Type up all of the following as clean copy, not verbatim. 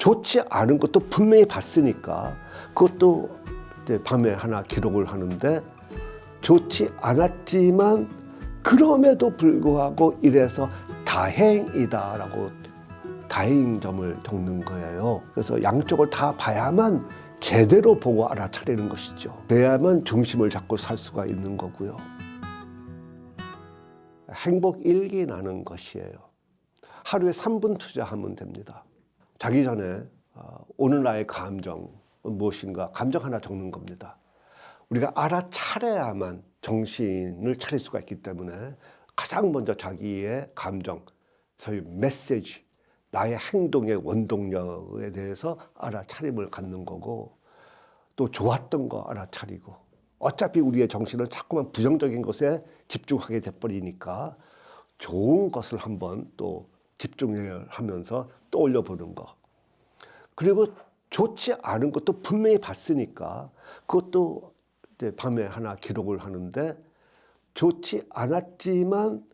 좋지 않은 것도 분명히 봤으니까 그것도 이제 밤에 하나 기록을 하는데, 좋지 않았지만 그럼에도 불구하고 이래서 다행이다라고 다행점을 적는 거예요. 그래서 양쪽을 다 봐야만 제대로 보고 알아차리는 것이죠. 그래야만 중심을 잡고 살 수가 있는 거고요. 행복 일기라는 것이에요. 하루에 3분 투자하면 됩니다. 자기 전에 오늘 나의 감정은 무엇인가, 감정 하나 적는 겁니다. 우리가 알아차려야만 정신을 차릴 수가 있기 때문에 가장 먼저 자기의 감정, 소위 메시지, 나의 행동의 원동력에 대해서 알아차림을 갖는 거고, 또 좋았던 거 알아차리고, 어차피 우리의 정신은 자꾸만 부정적인 것에 집중하게 돼버리니까 좋은 것을 한번 또 집중을 하면서 떠올려 보는 거. 그리고 좋지 않은 것도 분명히 봤으니까 그것도 이제 밤에 하나 기록을 하는데, 좋지 않았지만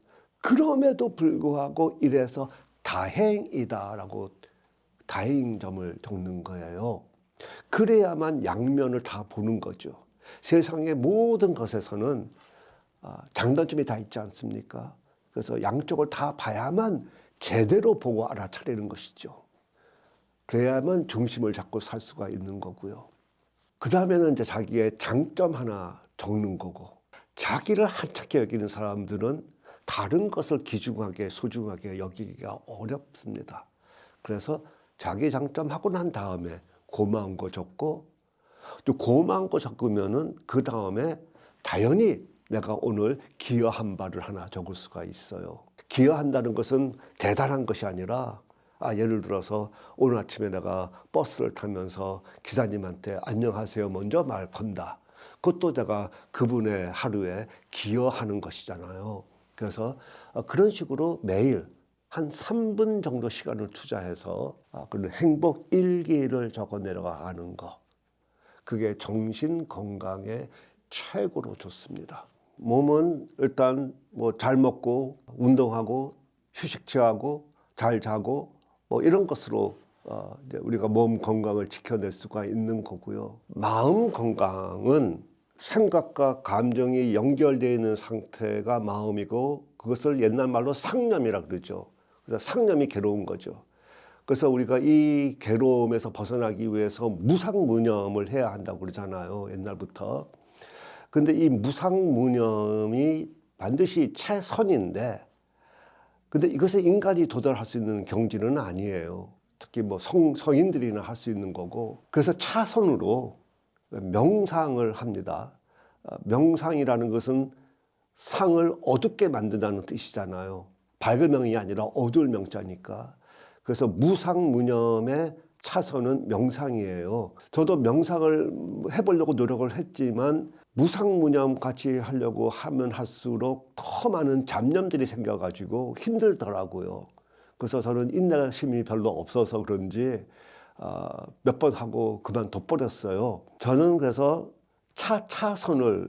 그럼에도 불구하고 이래서 다행이다라고 다행점을 적는 거예요. 그래야만 양면을 다 보는 거죠. 세상의 모든 것에서는 장단점이 다 있지 않습니까? 그래서 양쪽을 다 봐야만 제대로 보고 알아차리는 것이죠. 그래야만 중심을 잡고 살 수가 있는 거고요. 그 다음에는 이제 자기의 장점 하나 적는 거고, 자기를 한착해 여기는 사람들은 다른 것을 귀중하게 소중하게 여기기가 어렵습니다. 그래서 자기 장점하고 난 다음에 고마운 거 적고, 또 고마운 거 적으면은 그 다음에 당연히 내가 오늘 기여한 바를 하나 적을 수가 있어요. 기여한다는 것은 대단한 것이 아니라, 예를 들어서 오늘 아침에 내가 버스를 타면서 기사님한테 안녕하세요 먼저 말 건다. 그것도 내가 그분의 하루에 기여하는 것이잖아요. 그래서 그런 식으로 매일 한 3분 정도 시간을 투자해서 그런 행복 일기를 적어 내려가는 거. 그게 정신 건강에 최고로 좋습니다. 몸은 일단 뭐 잘 먹고 운동하고 휴식 취하고 잘 자고 뭐 이런 것으로 이제 우리가 몸 건강을 지켜낼 수가 있는 거고요. 마음 건강은 생각과 감정이 연결되어 있는 상태가 마음이고, 그것을 옛날 말로 상념이라 그러죠. 그래서 상념이 괴로운 거죠. 그래서 우리가 이 괴로움에서 벗어나기 위해서 무상무념을 해야 한다고 그러잖아요, 옛날부터. 근데 이 무상무념이 반드시 최선인데, 근데 이것에 인간이 도달할 수 있는 경지는 아니에요. 특히 뭐 성인들이나 할 수 있는 거고. 그래서 차선으로 명상을 합니다. 명상이라는 것은 상을 어둡게 만든다는 뜻이잖아요. 밝을 명이 아니라 어두울 명자니까. 그래서 무상무념의 차선은 명상이에요. 저도 명상을 해보려고 노력을 했지만 무상무념 같이 하려고 하면 할수록 더 많은 잡념들이 생겨가지고 힘들더라고요. 그래서 저는 인내심이 별로 없어서 그런지 몇 번 하고 그만둬버렸어요. 저는 그래서 차선을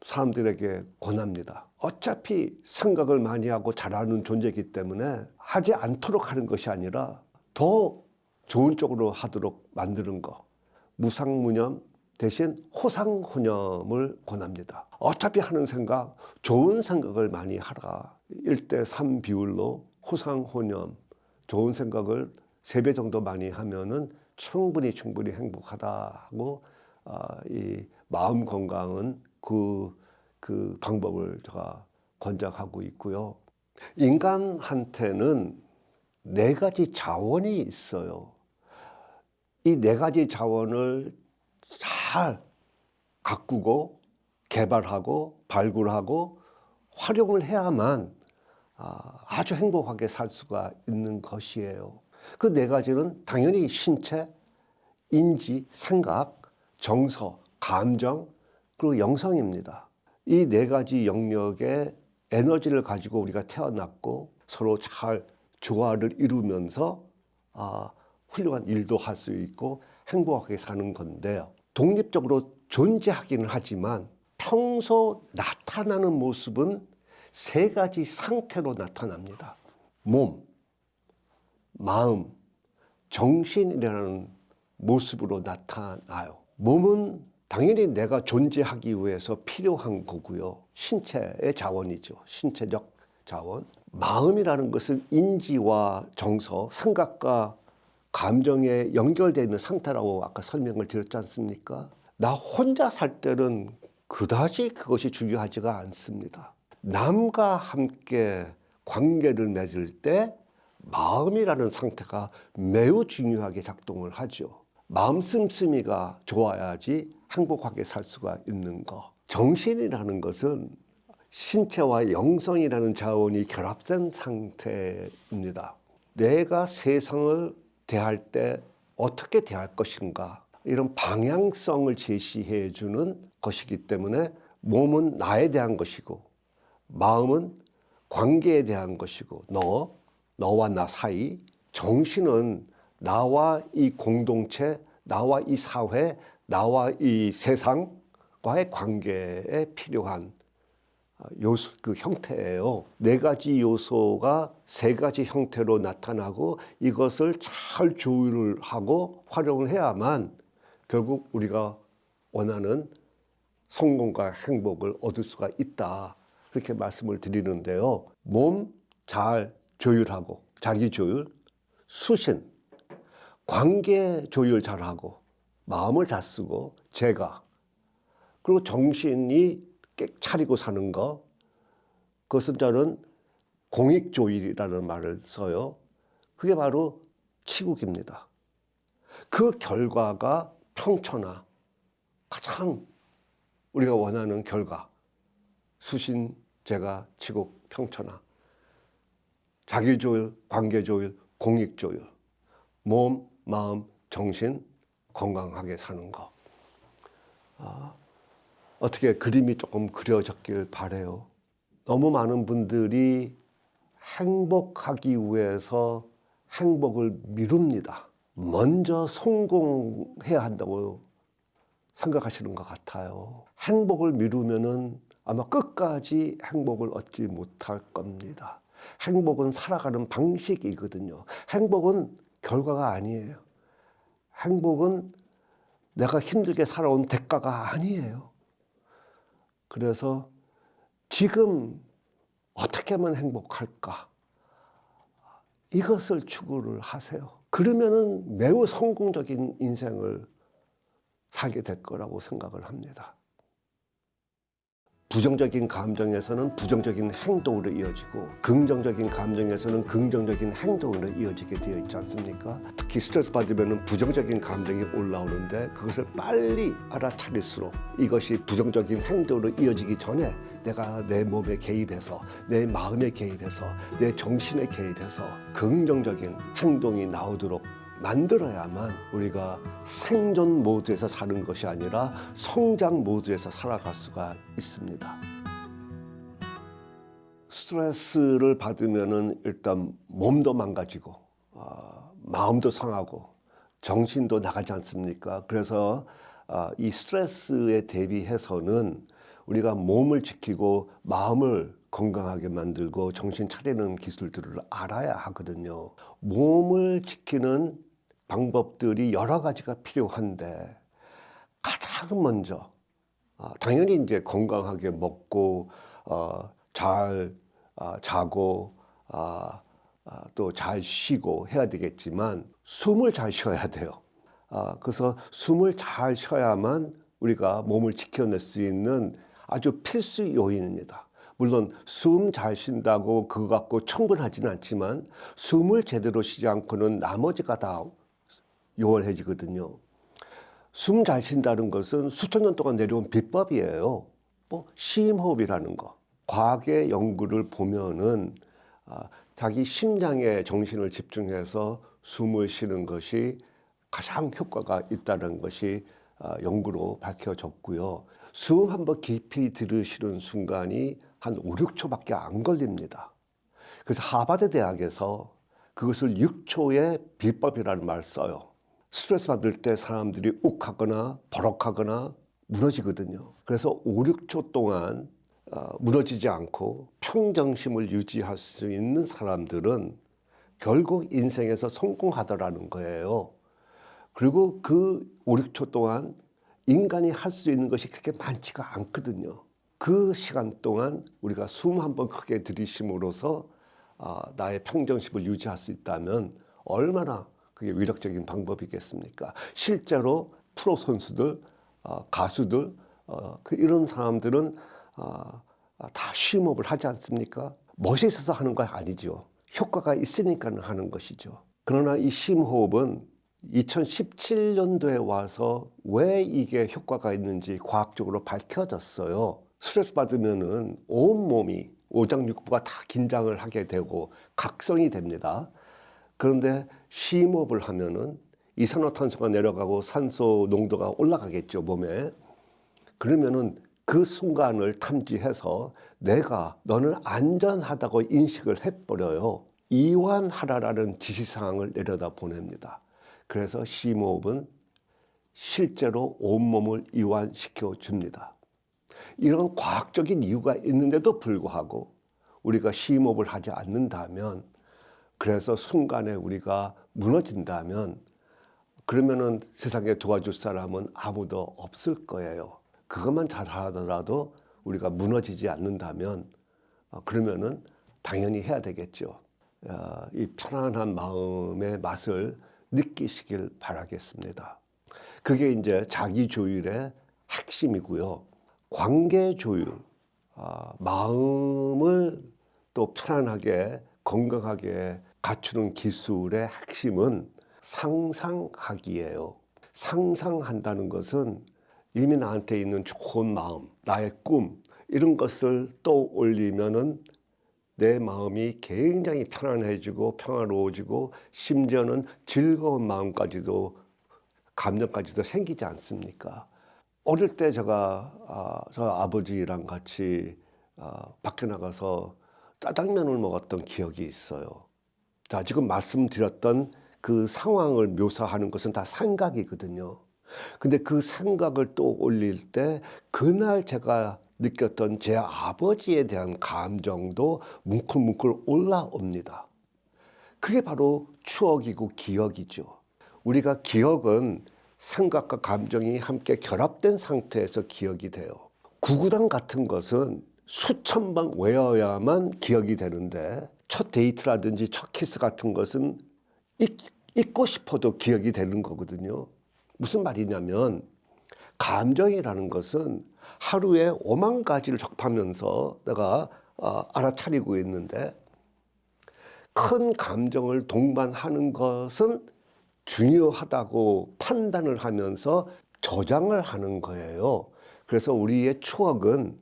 사람들에게 권합니다. 어차피 생각을 많이 하고 잘하는 존재이기 때문에 하지 않도록 하는 것이 아니라 더 좋은 쪽으로 하도록 만드는 거. 무상무념 대신 호상호념을 권합니다. 어차피 하는 생각, 좋은 생각을 많이 하라. 1대3 비율로 호상호념, 좋은 생각을 3배 정도 많이 하면은 충분히 행복하다고, 이 마음 건강은 그 방법을 제가 권장하고 있고요. 인간한테는 4가지 자원이 있어요. 이 4가지 자원을 잘 가꾸고 개발하고 발굴하고 활용을 해야만 아주 행복하게 살 수가 있는 것이에요. 그 4가지는 당연히 신체, 인지, 생각, 정서, 감정, 그리고 영성입니다. 이 4가지 영역의 에너지를 가지고 우리가 태어났고 서로 잘 조화를 이루면서 훌륭한 일도 할 수 있고 행복하게 사는 건데요. 독립적으로 존재하기는 하지만 평소 나타나는 모습은 3가지 상태로 나타납니다. 몸, 마음, 정신이라는 모습으로 나타나요. 몸은 당연히 내가 존재하기 위해서 필요한 거고요. 신체의 자원이죠. 신체적 자원. 마음이라는 것은 인지와 정서, 생각과 감정에 연결되어 있는 상태라고 아까 설명을 드렸지 않습니까? 나 혼자 살 때는 그다지 그것이 중요하지가 않습니다. 남과 함께 관계를 맺을 때 마음이라는 상태가 매우 중요하게 작동을 하죠. 마음 씀씀이가 좋아야지 행복하게 살 수가 있는 거. 정신이라는 것은 신체와 영성이라는 자원이 결합된 상태입니다. 내가 세상을 대할 때 어떻게 대할 것인가, 이런 방향성을 제시해 주는 것이기 때문에 몸은 나에 대한 것이고 마음은 관계에 대한 것이고 너와 나 사이, 정신은 나와 이 공동체, 나와 이 사회, 나와 이 세상과의 관계에 필요한 요소, 그 형태예요. 네 가지 요소가 세 가지 형태로 나타나고 이것을 잘 조율을 하고 활용을 해야만 결국 우리가 원하는 성공과 행복을 얻을 수가 있다. 그렇게 말씀을 드리는데요. 몸 잘 조율하고 자기 조율, 수신, 관계 조율 잘하고 마음을 다 쓰고 제가, 그리고 정신이 차리고 사는 거, 그것은 저는 공익조일이라는 말을 써요. 그게 바로 치국입니다. 그 결과가 평천하, 가장 우리가 원하는 결과, 수신, 제가, 치국, 평천하, 자기조율, 관계조율, 공익조율, 몸, 마음, 정신 건강하게 사는 거. 어떻게 그림이 조금 그려졌길 바래요. 너무 많은 분들이 행복하기 위해서 행복을 미룹니다. 먼저 성공해야 한다고 생각하시는 것 같아요. 행복을 미루면은 아마 끝까지 행복을 얻지 못할 겁니다. 행복은 살아가는 방식이거든요. 행복은 결과가 아니에요. 행복은 내가 힘들게 살아온 대가가 아니에요. 그래서 지금 어떻게 하면 행복할까? 이것을 추구를 하세요. 그러면은 매우 성공적인 인생을 살게 될 거라고 생각을 합니다. 부정적인 감정에서는 부정적인 행동으로 이어지고 긍정적인 감정에서는 긍정적인 행동으로 이어지게 되어 있지 않습니까? 특히 스트레스 받으면 부정적인 감정이 올라오는데 그것을 빨리 알아차릴수록 이것이 부정적인 행동으로 이어지기 전에 내가 내 몸에 개입해서 내 마음에 개입해서 내 정신에 개입해서 긍정적인 행동이 나오도록 만들어야만 우리가 생존 모드에서 사는 것이 아니라 성장 모드에서 살아갈 수가 있습니다. 스트레스를 받으면은 일단 몸도 망가지고 마음도 상하고 정신도 나가지 않습니까? 그래서 이 스트레스에 대비해서는 우리가 몸을 지키고 마음을 건강하게 만들고 정신 차리는 기술들을 알아야 하거든요. 몸을 지키는 방법들이 여러 가지가 필요한데 가장 먼저 당연히 이제 건강하게 먹고 잘 자고 또 잘 쉬고 해야 되겠지만 숨을 잘 쉬어야 돼요. 그래서 숨을 잘 쉬어야만 우리가 몸을 지켜낼 수 있는 아주 필수 요인입니다. 물론 숨 잘 쉰다고 그거 갖고 충분하지는 않지만 숨을 제대로 쉬지 않고는 나머지가 다 요원해지거든요. 숨 잘 쉰다는 것은 수천 년 동안 내려온 비법이에요. 심호흡이라는 거. 과학의 연구를 보면은 자기 심장에 정신을 집중해서 숨을 쉬는 것이 가장 효과가 있다는 것이 연구로 밝혀졌고요. 숨 한번 깊이 들이쉬는 순간이 한 5, 6초밖에 안 걸립니다. 그래서 하버드 대학에서 그것을 6초의 비법이라는 말을 써요. 스트레스 받을 때 사람들이 욱하거나 버럭하거나 무너지거든요. 그래서 5, 6초 동안 무너지지 않고 평정심을 유지할 수 있는 사람들은 결국 인생에서 성공하더라는 거예요. 그리고 그 5, 6초 동안 인간이 할 수 있는 것이 그렇게 많지가 않거든요. 그 시간 동안 우리가 숨 한 번 크게 들이쉼으로써 나의 평정심을 유지할 수 있다면 얼마나 그게 위력적인 방법이겠습니까? 실제로 프로 선수들, 가수들, 이런 사람들은 다 심호흡을 하지 않습니까? 멋있어서 하는 거 아니죠. 효과가 있으니까 하는 것이죠. 그러나 이 심호흡은 2017년도에 와서 왜 이게 효과가 있는지 과학적으로 밝혀졌어요. 스트레스 받으면은 온몸이 오장육부가 다 긴장을 하게 되고 각성이 됩니다. 그런데 심호흡을 하면은 이산화탄소가 내려가고 산소 농도가 올라가겠죠, 몸에. 그러면은 그 순간을 탐지해서 너는 안전하다고 인식을 해버려요. 이완하라라는 지시사항을 내려다 보냅니다. 그래서 심호흡은 실제로 온몸을 이완시켜 줍니다. 이런 과학적인 이유가 있는데도 불구하고 우리가 심호흡을 하지 않는다면, 그래서 순간에 우리가 무너진다면, 그러면은 세상에 도와줄 사람은 아무도 없을 거예요. 그것만 잘하더라도 우리가 무너지지 않는다면, 그러면은 당연히 해야 되겠죠. 이 편안한 마음의 맛을 느끼시길 바라겠습니다. 그게 이제 자기 조율의 핵심이고요. 관계 조율, 마음을 또 편안하게 건강하게 갖추는 기술의 핵심은 상상하기예요. 상상한다는 것은 이미 나한테 있는 좋은 마음, 나의 꿈, 이런 것을 떠올리면은 내 마음이 굉장히 편안해지고 평화로워지고 심지어는 즐거운 마음까지도, 감정까지도 생기지 않습니까? 어릴 때 제가 저 아버지랑 같이 밖에 나가서 짜장면을 먹었던 기억이 있어요. 자, 지금 말씀드렸던 그 상황을 묘사하는 것은 다 생각이거든요. 근데 그 생각을 떠올릴 때 그날 제가 느꼈던 제 아버지에 대한 감정도 뭉클뭉클 올라옵니다. 그게 바로 추억이고 기억이죠. 우리가 기억은 생각과 감정이 함께 결합된 상태에서 기억이 돼요. 구구단 같은 것은 수천 번 외워야만 기억이 되는데, 첫 데이트라든지 첫 키스 같은 것은 잊고 싶어도 기억이 되는 거거든요. 무슨 말이냐면, 감정이라는 것은 하루에 5만 가지를 접하면서 내가 알아차리고 있는데, 큰 감정을 동반하는 것은 중요하다고 판단을 하면서 저장을 하는 거예요. 그래서 우리의 추억은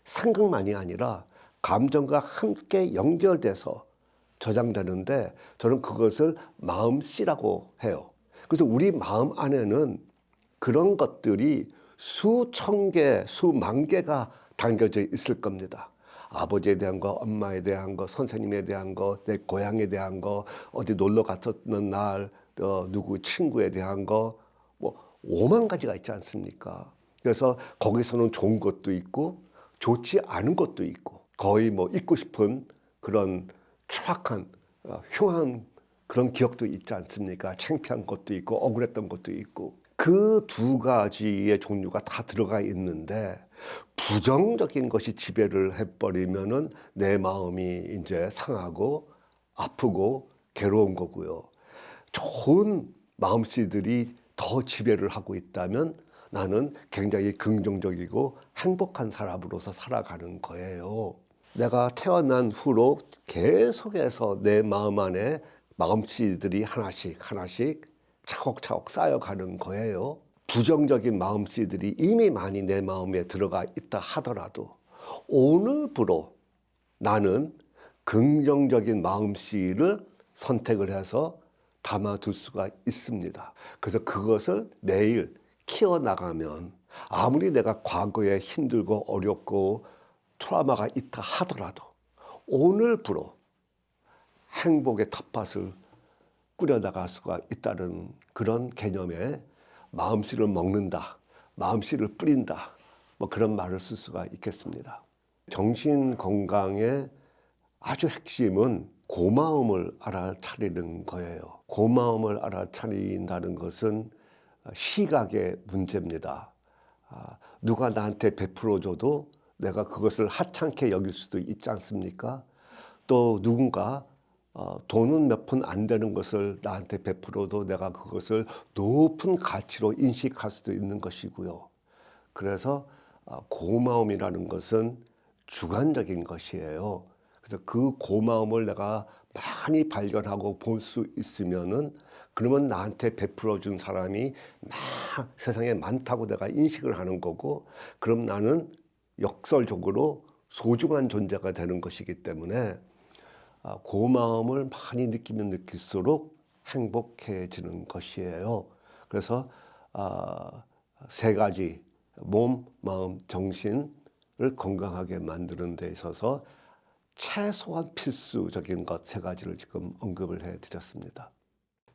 생각만이 아니라 감정과 함께 연결돼서 저장되는데, 저는 그것을 마음씨라고 해요. 그래서 우리 마음 안에는 그런 것들이 수천 개, 수만 개가 담겨져 있을 겁니다. 아버지에 대한 거, 엄마에 대한 거, 선생님에 대한 거, 내 고향에 대한 거, 어디 놀러 갔었는 날, 누구 친구에 대한 거, 뭐 5만 가지가 있지 않습니까? 그래서 거기서는 좋은 것도 있고 좋지 않은 것도 있고, 거의 뭐 잊고 싶은 그런 추악한, 흉한 그런 기억도 있지 않습니까? 창피한 것도 있고 억울했던 것도 있고. 그 두 가지의 종류가 다 들어가 있는데, 부정적인 것이 지배를 해버리면은 내 마음이 이제 상하고 아프고 괴로운 거고요. 좋은 마음씨들이 더 지배를 하고 있다면 나는 굉장히 긍정적이고 행복한 사람으로서 살아가는 거예요. 내가 태어난 후로 계속해서 내 마음 안에 마음씨들이 하나씩 하나씩 차곡차곡 쌓여가는 거예요. 부정적인 마음씨들이 이미 많이 내 마음에 들어가 있다 하더라도 오늘부로 나는 긍정적인 마음씨를 선택을 해서 담아둘 수가 있습니다. 그래서 그것을 매일 키워나가면, 아무리 내가 과거에 힘들고 어렵고 트라우마가 있다 하더라도 오늘부로 행복의 텃밭을 꾸려나갈 수가 있다는 그런 개념의 마음씨를 먹는다, 마음씨를 뿌린다, 뭐 그런 말을 쓸 수가 있겠습니다. 정신 건강의 아주 핵심은 고마움을 알아차리는 거예요. 고마움을 알아차린다는 것은 시각의 문제입니다. 누가 나한테 베풀어줘도 내가 그것을 하찮게 여길 수도 있지 않습니까? 또 누군가 돈은 몇 푼 안 되는 것을 나한테 베풀어도 내가 그것을 높은 가치로 인식할 수도 있는 것이고요. 그래서 고마움이라는 것은 주관적인 것이에요. 그래서 그 고마움을 내가 많이 발견하고 볼 수 있으면은 그러면 나한테 베풀어 준 사람이 세상에 많다고 내가 인식을 하는 거고, 그럼 나는 역설적으로 소중한 존재가 되는 것이기 때문에 고마움을 많이 느끼면 느낄수록 행복해지는 것이에요. 그래서 세 가지, 몸, 마음, 정신을 건강하게 만드는 데 있어서 최소한 필수적인 것 세 가지를 지금 언급을 해드렸습니다.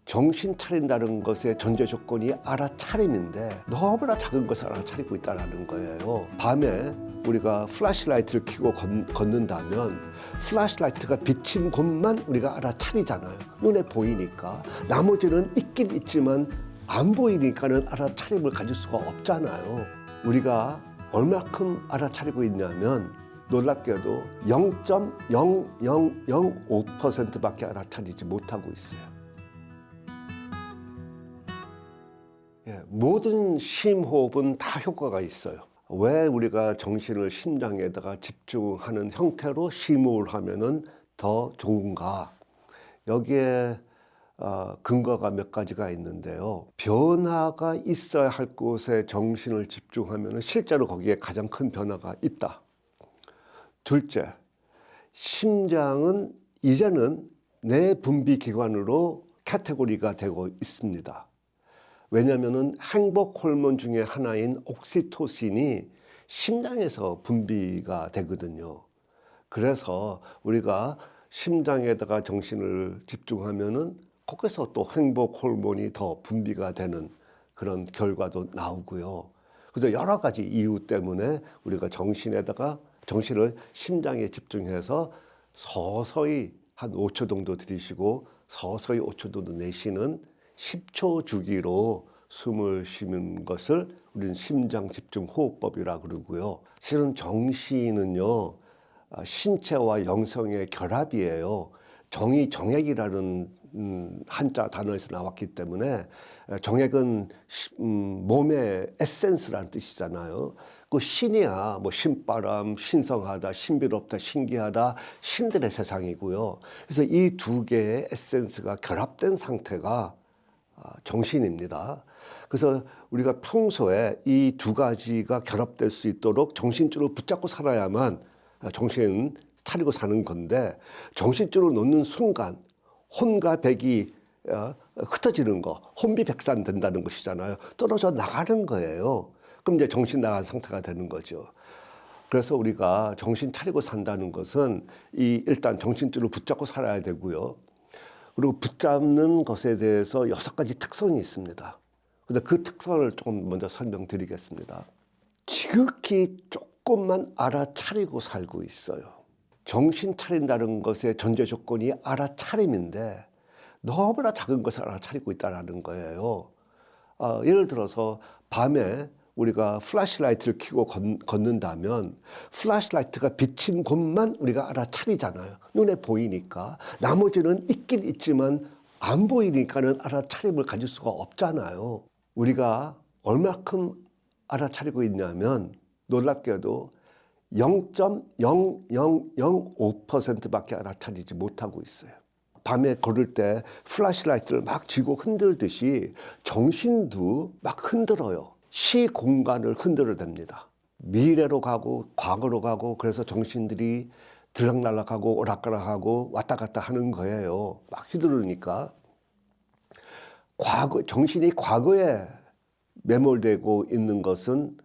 정신 차린다는 것의 전제 조건이 알아차림인데 너무나 작은 것을 알아차리고 있다는 거예요. 밤에 우리가 플래시라이트를 켜고 걷는다면 플래시라이트가 비친 곳만 우리가 알아차리잖아요. 눈에 보이니까. 나머지는 있긴 있지만 안 보이니까는 알아차림을 가질 수가 없잖아요. 우리가 얼마큼 알아차리고 있냐면 놀랍게도 0.0005%밖에 알아차리지 못하고 있어요. 모든 심호흡은 다 효과가 있어요. 왜 우리가 정신을 심장에다가 집중하는 형태로 심호흡을 하면은 더 좋은가? 여기에 근거가 몇 가지가 있는데요. 변화가 있어야 할 곳에 정신을 집중하면 실제로 거기에 가장 큰 변화가 있다. 둘째, 심장은 이제는 내 분비 기관으로 카테고리가 되고 있습니다. 왜냐하면 행복 호르몬 중에 하나인 옥시토신이 심장에서 분비가 되거든요. 그래서 우리가 심장에다가 정신을 집중하면은 거기서 또 행복 호르몬이 더 분비가 되는 그런 결과도 나오고요. 그래서 여러 가지 이유 때문에 우리가 정신을 심장에 집중해서 서서히 한 5초 정도 들이쉬고 서서히 5초 정도 내쉬는 10초 주기로 숨을 쉬는 것을 우리는 심장 집중 호흡법이라 그러고요. 실은 정신은요, 신체와 영성의 결합이에요. 정이 정액이라는 한자 단어에서 나왔기 때문에 정액은 몸의 에센스라는 뜻이잖아요. 그 신이야, 뭐 신바람, 신성하다, 신비롭다, 신기하다, 신들의 세상이고요. 그래서 이 두 개의 에센스가 결합된 상태가 정신입니다. 그래서 우리가 평소에 이 두 가지가 결합될 수 있도록 정신줄을 붙잡고 살아야만 정신 차리고 사는 건데, 정신줄을 놓는 순간 혼과 백이 흩어지는 거, 혼비백산 된다는 것이잖아요. 떨어져 나가는 거예요. 그럼 이제 정신 나간 상태가 되는 거죠. 그래서 우리가 정신 차리고 산다는 것은 일단 정신줄을 붙잡고 살아야 되고요. 그리고 붙잡는 것에 대해서 6가지 특성이 있습니다. 근데 그 특성을 조금 먼저 설명드리겠습니다. 지극히 조금만 알아차리고 살고 있어요. 정신 차린다는 것의 전제 조건이 알아차림인데 너무나 작은 것을 알아차리고 있다는 거예요. 예를 들어서 밤에 우리가 플래시라이트를 켜고 걷는다면 플래시라이트가 비친 곳만 우리가 알아차리잖아요. 눈에 보이니까. 나머지는 있긴 있지만 안 보이니까는 알아차림을 가질 수가 없잖아요. 우리가 얼마큼 알아차리고 있냐면 놀랍게도 0.0005%밖에 알아차리지 못하고 있어요. 밤에 걸을 때 플래시라이트를 막 쥐고 흔들듯이 정신도 막 흔들어요. 시공간을 흔들어댑니다. 미래로 가고 과거로 가고, 그래서 정신들이 들락날락하고 오락가락하고 왔다 갔다 하는 거예요. 막 휘두르니까. 정신이 과거에 매몰되고 있는 것은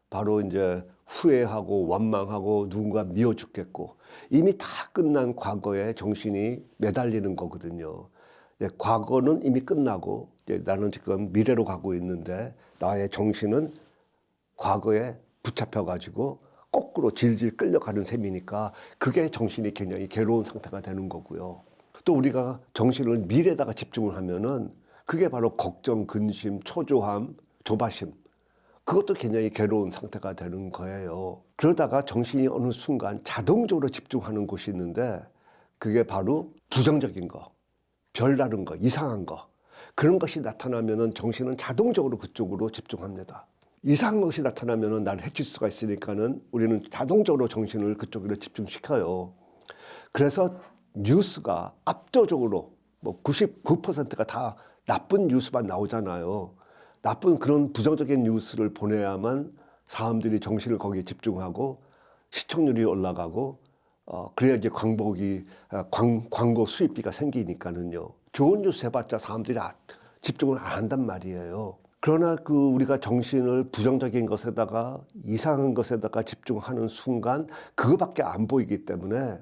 바로 이제 후회하고 원망하고 누군가 미워 죽겠고, 이미 다 끝난 과거에 정신이 매달리는 거거든요. 과거는 이미 끝나고 나는 지금 미래로 가고 있는데 나의 정신은 과거에 붙잡혀가지고 거꾸로 질질 끌려가는 셈이니까 그게 정신이 굉장히 괴로운 상태가 되는 거고요. 또 우리가 정신을 미래에다가 집중을 하면은 그게 바로 걱정, 근심, 초조함, 조바심. 그것도 굉장히 괴로운 상태가 되는 거예요. 그러다가 정신이 어느 순간 자동적으로 집중하는 곳이 있는데 그게 바로 부정적인 거, 별다른 거, 이상한 거. 그런 것이 나타나면은 정신은 자동적으로 그쪽으로 집중합니다. 이상한 것이 나타나면은 나를 해칠 수가 있으니까는 우리는 자동적으로 정신을 그쪽으로 집중시켜요. 그래서 뉴스가 압도적으로 뭐 99%가 다 나쁜 뉴스만 나오잖아요. 나쁜 그런 부정적인 뉴스를 보내야만 사람들이 정신을 거기에 집중하고 시청률이 올라가고 그래야 이제 광고 수입비가 생기니까는요. 좋은 뉴스 해봤자 사람들이 집중을 안 한단 말이에요. 그러나 우리가 정신을 부정적인 것에다가 이상한 것에다가 집중하는 순간 그거밖에 안 보이기 때문에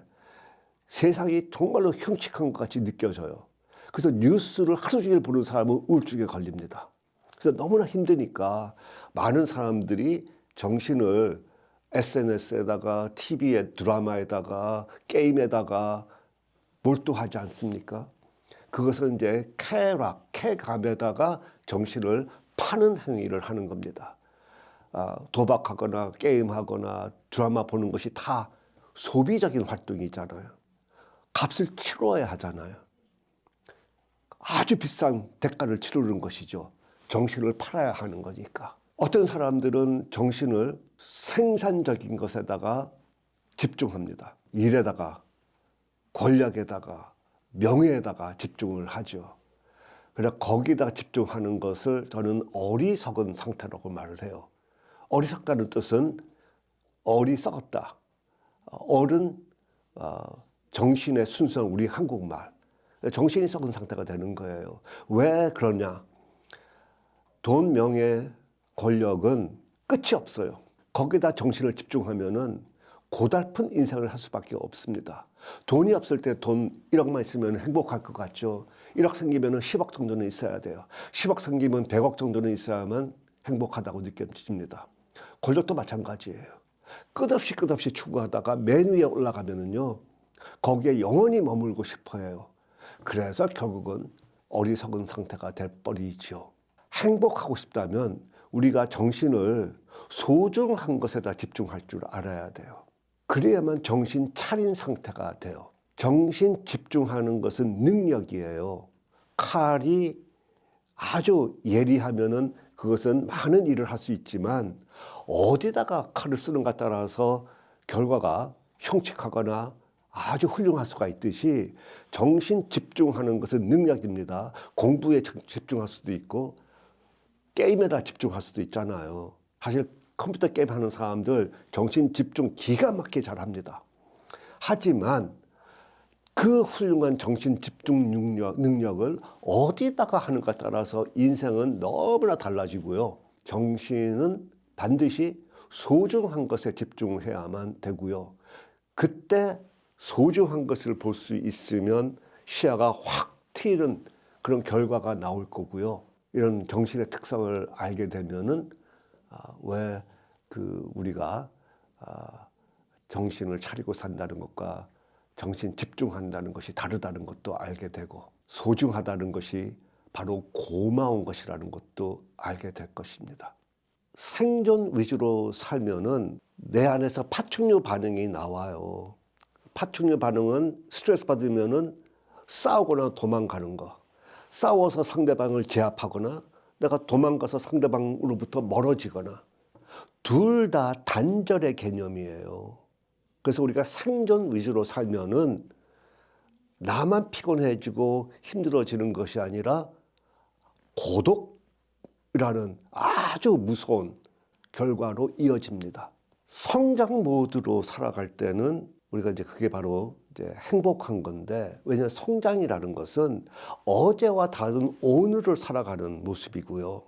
세상이 정말로 흉측한 것 같이 느껴져요. 그래서 뉴스를 하루 종일 보는 사람은 우울증에 걸립니다. 그래서 너무나 힘드니까 많은 사람들이 정신을 SNS에다가 TV에 드라마에다가 게임에다가 몰두하지 않습니까? 그것은 이제 쾌감에다가 정신을 파는 행위를 하는 겁니다. 도박하거나 게임하거나 드라마 보는 것이 다 소비적인 활동이잖아요. 값을 치러야 하잖아요. 아주 비싼 대가를 치르는 것이죠. 정신을 팔아야 하는 거니까. 어떤 사람들은 정신을 생산적인 것에다가 집중합니다. 일에다가, 권력에다가, 명예에다가 집중을 하죠. 그래서 거기다 집중하는 것을 저는 어리석은 상태라고 말을 해요. 어리석다는 뜻은 어리석었다. 어른, 정신의 순수한 우리 한국말. 정신이 썩은 상태가 되는 거예요. 왜 그러냐? 돈, 명예, 권력은 끝이 없어요. 거기다 정신을 집중하면은 고달픈 인생을 할 수밖에 없습니다. 돈이 없을 때 돈 1억만 있으면 행복할 것 같죠. 1억 생기면 10억 정도는 있어야 돼요. 10억 생기면 100억 정도는 있어야만 행복하다고 느껴집니다. 권력도 마찬가지예요. 끝없이 추구하다가 맨 위에 올라가면은요, 거기에 영원히 머물고 싶어 해요. 그래서 결국은 어리석은 상태가 돼버리죠. 행복하고 싶다면 우리가 정신을 소중한 것에다 집중할 줄 알아야 돼요. 그래야만 정신 차린 상태가 돼요. 정신 집중하는 것은 능력이에요. 칼이 아주 예리하면은 그것은 많은 일을 할 수 있지만 어디다가 칼을 쓰는가 따라서 결과가 흉측하거나 아주 훌륭할 수가 있듯이 정신 집중하는 것은 능력입니다. 공부에 집중할 수도 있고 게임에다 집중할 수도 있잖아요. 사실 컴퓨터 게임 하는 사람들 정신 집중 기가 막히게 잘합니다. 하지만 그 훌륭한 정신 집중 능력을 어디다가 하는가 따라서 인생은 너무나 달라지고요. 정신은 반드시 소중한 것에 집중해야만 되고요. 그때 소중한 것을 볼 수 있으면 시야가 확 트이는 그런 결과가 나올 거고요. 이런 정신의 특성을 알게 되면은 왜 우리가 정신을 차리고 산다는 것과 정신 집중한다는 것이 다르다는 것도 알게 되고 소중하다는 것이 바로 고마운 것이라는 것도 알게 될 것입니다. 생존 위주로 살면은 내 안에서 파충류 반응이 나와요. 파충류 반응은 스트레스 받으면은 싸우거나 도망가는 거. 싸워서 상대방을 제압하거나 내가 도망가서 상대방으로부터 멀어지거나 둘 다 단절의 개념이에요. 그래서 우리가 생존 위주로 살면은 나만 피곤해지고 힘들어지는 것이 아니라 고독이라는 아주 무서운 결과로 이어집니다. 성장 모드로 살아갈 때는 우리가 이제 그게 바로 이제 행복한 건데, 왜냐하면 성장이라는 것은 어제와 다른 오늘을 살아가는 모습이고요.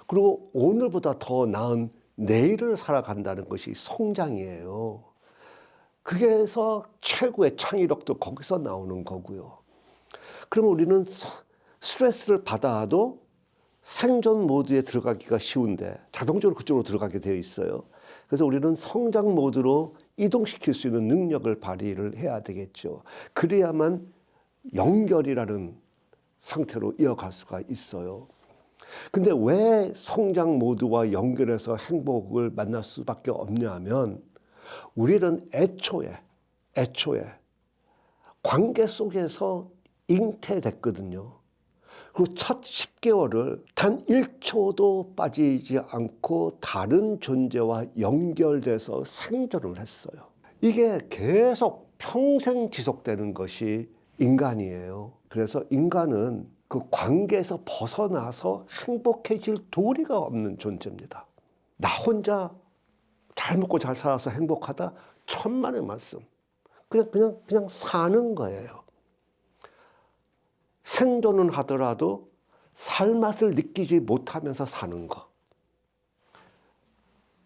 그리고 오늘보다 더 나은 내일을 살아간다는 것이 성장이에요. 그래서 최고의 창의력도 거기서 나오는 거고요. 그럼 우리는 스트레스를 받아도 생존 모드에 들어가기가 쉬운데 자동적으로 그쪽으로 들어가게 되어 있어요. 그래서 우리는 성장 모드로 이동시킬 수 있는 능력을 발휘를 해야 되겠죠. 그래야만 연결이라는 상태로 이어갈 수가 있어요. 근데 왜 성장 모드와 연결해서 행복을 만날 수밖에 없냐 하면 우리는 애초에 관계 속에서 잉태됐거든요. 그리고 첫 10개월을 단 1초도 빠지지 않고 다른 존재와 연결돼서 생존을 했어요. 이게 계속 평생 지속되는 것이 인간이에요. 그래서 인간은 그 관계에서 벗어나서 행복해질 도리가 없는 존재입니다. 나 혼자 잘 먹고 잘 살아서 행복하다? 천만의 말씀. 그냥 사는 거예요. 생존은 하더라도 살맛을 느끼지 못하면서 사는 거.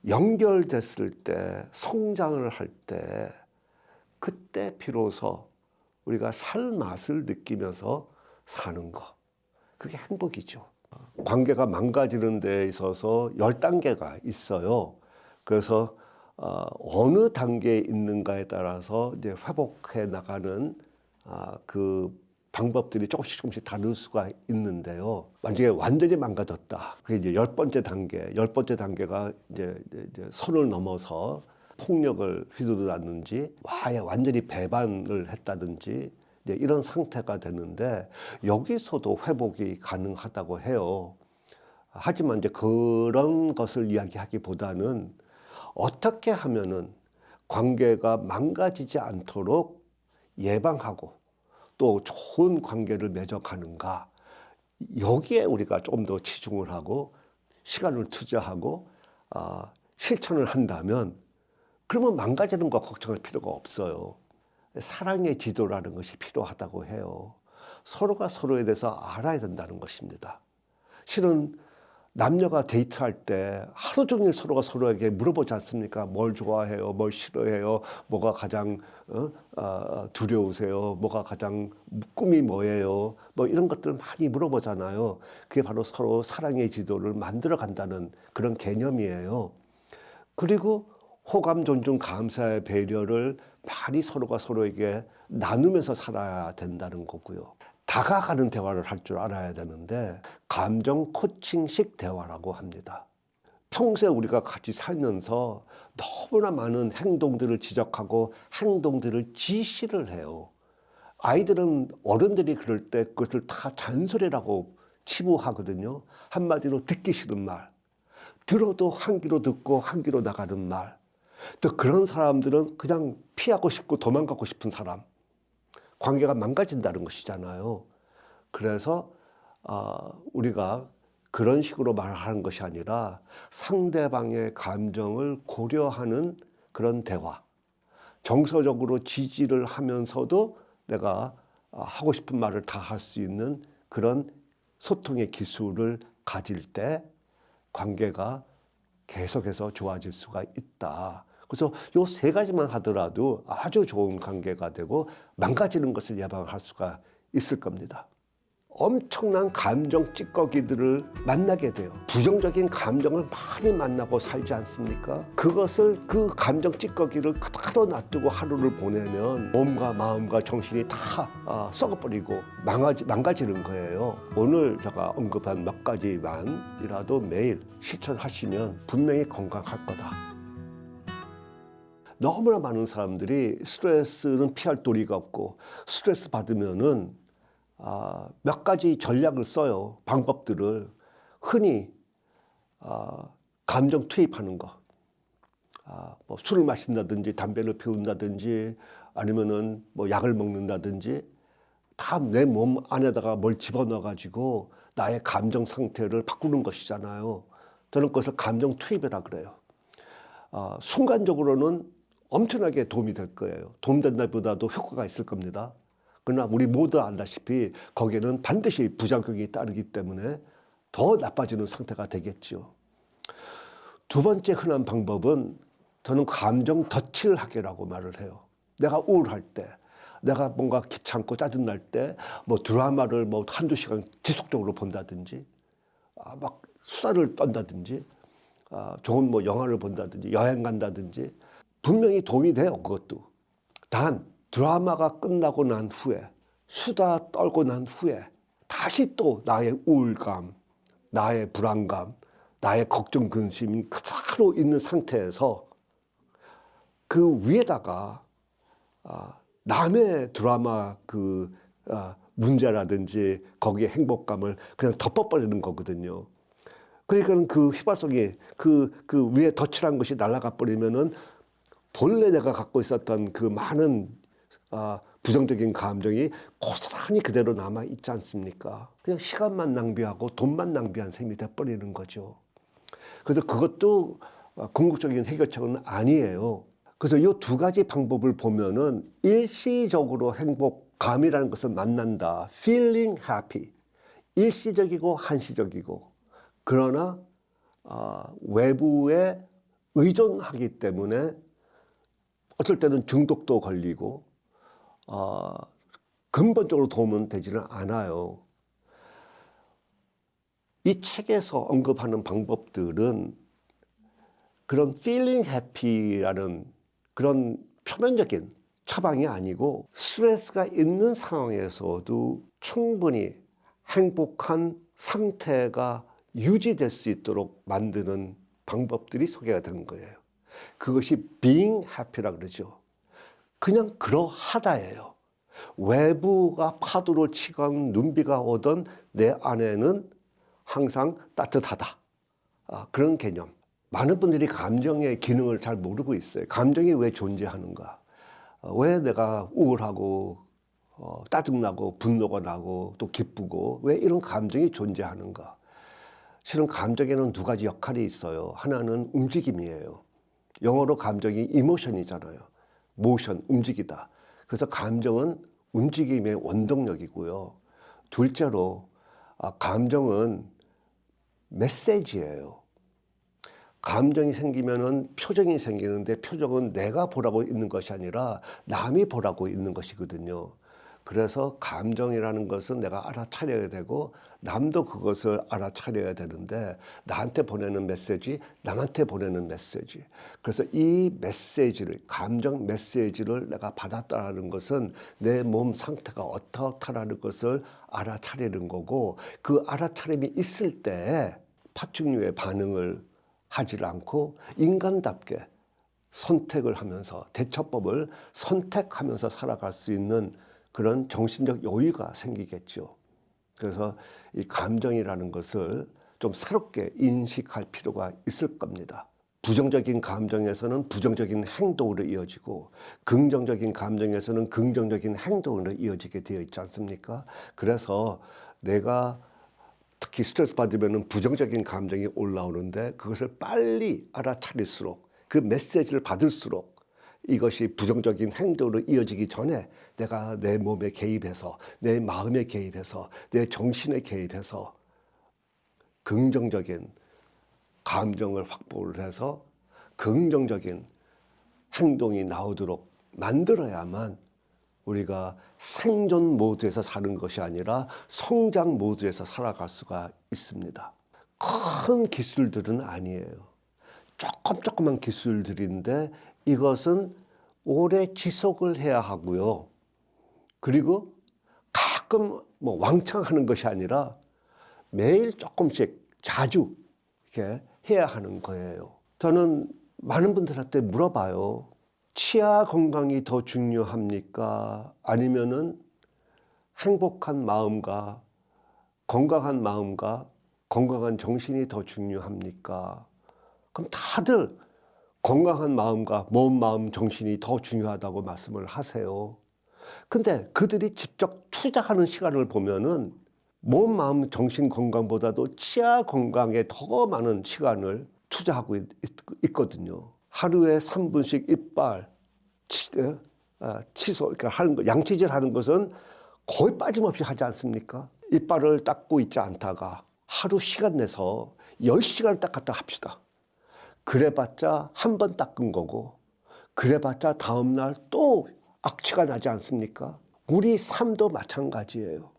연결됐을 때, 성장을 할 때, 그때 비로소 우리가 살맛을 느끼면서 사는 거. 그게 행복이죠. 관계가 망가지는 데 있어서 10단계가 있어요. 그래서 어느 단계에 있는가에 따라서 이제 회복해 나가는 그 방법들이 조금씩 다를 수가 있는데요. 만약에 완전히 망가졌다. 그게 이제 10번째 단계. 10번째 단계가 이제 선을 넘어서 폭력을 휘두르다든지 아예 완전히 배반을 했다든지 이제 이런 상태가 되는데 여기서도 회복이 가능하다고 해요. 하지만 이제 그런 것을 이야기하기보다는 어떻게 하면은 관계가 망가지지 않도록 예방하고 또 좋은 관계를 맺어가는가, 여기에 우리가 좀 더 치중을 하고 시간을 투자하고 실천을 한다면 그러면 망가지는 거 걱정할 필요가 없어요. 사랑의 지도라는 것이 필요하다고 해요. 서로가 서로에 대해서 알아야 된다는 것입니다. 실은 남녀가 데이트할 때 하루 종일 서로가 서로에게 물어보지 않습니까? 뭘 좋아해요? 뭘 싫어해요? 뭐가 가장 두려우세요? 뭐가 가장 꿈이 뭐예요? 뭐 이런 것들 많이 물어보잖아요. 그게 바로 서로 사랑의 지도를 만들어 간다는 그런 개념이에요. 그리고 호감, 존중, 감사의 배려를 많이 서로가 서로에게 나누면서 살아야 된다는 거고요. 다가가는 대화를 할 줄 알아야 되는데 감정 코칭식 대화라고 합니다. 평소에 우리가 같이 살면서 너무나 많은 행동들을 지적하고 행동들을 지시를 해요. 아이들은 어른들이 그럴 때 그것을 다 잔소리라고 치부하거든요. 한마디로 듣기 싫은 말, 들어도 한 귀로 듣고 한 귀로 나가는 말. 또 그런 사람들은 그냥 피하고 싶고 도망가고 싶은 사람. 관계가 망가진다는 것이잖아요. 그래서 우리가 그런 식으로 말하는 것이 아니라 상대방의 감정을 고려하는 그런 대화, 정서적으로 지지를 하면서도 내가 하고 싶은 말을 다 할 수 있는 그런 소통의 기술을 가질 때 관계가 계속해서 좋아질 수가 있다. 그래서 요 3가지만 하더라도 아주 좋은 관계가 되고 망가지는 것을 예방할 수가 있을 겁니다. 엄청난 감정 찌꺼기들을 만나게 돼요. 부정적인 감정을 많이 만나고 살지 않습니까? 그 감정 찌꺼기를 그대로 놔두고 하루를 보내면 몸과 마음과 정신이 다 썩어버리고 망가지는 거예요. 오늘 제가 언급한 몇 가지만이라도 매일 실천하시면 분명히 건강할 거다. 너무나 많은 사람들이 스트레스는 피할 도리가 없고 스트레스 받으면은 몇 가지 전략을 써요. 방법들을. 흔히 감정 투입하는 거. 뭐 술을 마신다든지 담배를 피운다든지 아니면은 뭐 약을 먹는다든지 다 내 몸 안에다가 뭘 집어넣어 가지고 나의 감정 상태를 바꾸는 것이잖아요. 저는 그것을 감정 투입이라 그래요. 순간적으로는 엄청나게 도움이 될 거예요. 도움된다보다도 효과가 있을 겁니다. 그러나 우리 모두 알다시피 거기에는 반드시 부작용이 따르기 때문에 더 나빠지는 상태가 되겠죠. 2번째 흔한 방법은 저는 감정 덫을 하기라고 말을 해요. 내가 우울할 때, 내가 뭔가 귀찮고 짜증날 때 뭐 드라마를 뭐 한두 시간 지속적으로 본다든지 막 수다를 떤다든지 좋은 뭐 영화를 본다든지 여행 간다든지 분명히 도움이 돼요. 그것도. 단 드라마가 끝나고 난 후에 수다 떨고 난 후에 다시 또 나의 우울감, 나의 불안감, 나의 걱정, 근심이 그대로 있는 상태에서 그 위에다가 남의 드라마 문제라든지 거기에 행복감을 그냥 덮어버리는 거거든요. 그러니까 그 휘발성이 그 위에 덧칠한 것이 날아가 버리면은 본래 내가 갖고 있었던 그 많은 부정적인 감정이 고스란히 그대로 남아 있지 않습니까? 그냥 시간만 낭비하고 돈만 낭비한 셈이 돼버리는 거죠. 그래서 그것도 궁극적인 해결책은 아니에요. 그래서 이 두 가지 방법을 보면은 일시적으로 행복감이라는 것을 만난다. feeling happy. 일시적이고 한시적이고. 그러나 외부에 의존하기 때문에 어떨 때는 중독도 걸리고 근본적으로 도움은 되지는 않아요. 이 책에서 언급하는 방법들은 그런 feeling happy라는 그런 표면적인 처방이 아니고 스트레스가 있는 상황에서도 충분히 행복한 상태가 유지될 수 있도록 만드는 방법들이 소개가 되는 거예요. 그것이 being happy라고 그러죠. 그냥 그러하다예요. 외부가 파도로 치건 눈비가 오던 내 안에는 항상 따뜻하다. 그런 개념. 많은 분들이 감정의 기능을 잘 모르고 있어요. 감정이 왜 존재하는가? 왜 내가 우울하고 짜증나고 분노가 나고 또 기쁘고 왜 이런 감정이 존재하는가? 실은 감정에는 두 가지 역할이 있어요. 하나는 움직임이에요. 영어로 감정이 이모션이잖아요. 모션, 움직이다. 그래서 감정은 움직임의 원동력이고요. 둘째로 감정은 메시지예요. 감정이 생기면은 표정이 생기는데 표정은 내가 보라고 있는 것이 아니라 남이 보라고 있는 것이거든요. 그래서 감정이라는 것은 내가 알아차려야 되고 남도 그것을 알아차려야 되는데 나한테 보내는 메시지, 남한테 보내는 메시지. 그래서 이 메시지를, 감정 메시지를 내가 받았다는 것은 내 몸 상태가 어떻다라는 것을 알아차리는 거고 그 알아차림이 있을 때 파충류의 반응을 하지 않고 인간답게 선택을 하면서 대처법을 선택하면서 살아갈 수 있는 그런 정신적 여유가 생기겠죠. 그래서 이 감정이라는 것을 좀 새롭게 인식할 필요가 있을 겁니다. 부정적인 감정에서는 부정적인 행동으로 이어지고 긍정적인 감정에서는 긍정적인 행동으로 이어지게 되어 있지 않습니까? 그래서 내가 특히 스트레스 받으면 부정적인 감정이 올라오는데 그것을 빨리 알아차릴수록 그 메시지를 받을수록 이것이 부정적인 행동으로 이어지기 전에 내가 내 몸에 개입해서 내 마음에 개입해서 내 정신에 개입해서 긍정적인 감정을 확보를 해서 긍정적인 행동이 나오도록 만들어야만 우리가 생존 모드에서 사는 것이 아니라 성장 모드에서 살아갈 수가 있습니다. 큰 기술들은 아니에요. 조그만 기술들인데 이것은 오래 지속을 해야 하고요. 그리고 가끔 왕창 하는 것이 아니라 매일 조금씩 자주 이렇게 해야 하는 거예요. 저는 많은 분들한테 물어봐요. 치아 건강이 더 중요합니까? 아니면은 행복한 마음과 건강한 정신이 더 중요합니까? 그럼 다들 건강한 마음과 몸, 마음, 정신이 더 중요하다고 말씀을 하세요. 근데 그들이 직접 투자하는 시간을 보면은 몸, 마음, 정신 건강보다도 치아 건강에 더 많은 시간을 투자하고 있거든요. 하루에 3분씩 이빨 치소, 그러니까 하는 거, 양치질 하는 것은 거의 빠짐없이 하지 않습니까? 이빨을 닦고 있지 않다가 하루 시간 내서 10시간을 닦았다 합시다. 그래봤자 한 번 닦은 거고, 그래봤자 다음날 또 악취가 나지 않습니까? 우리 삶도 마찬가지예요.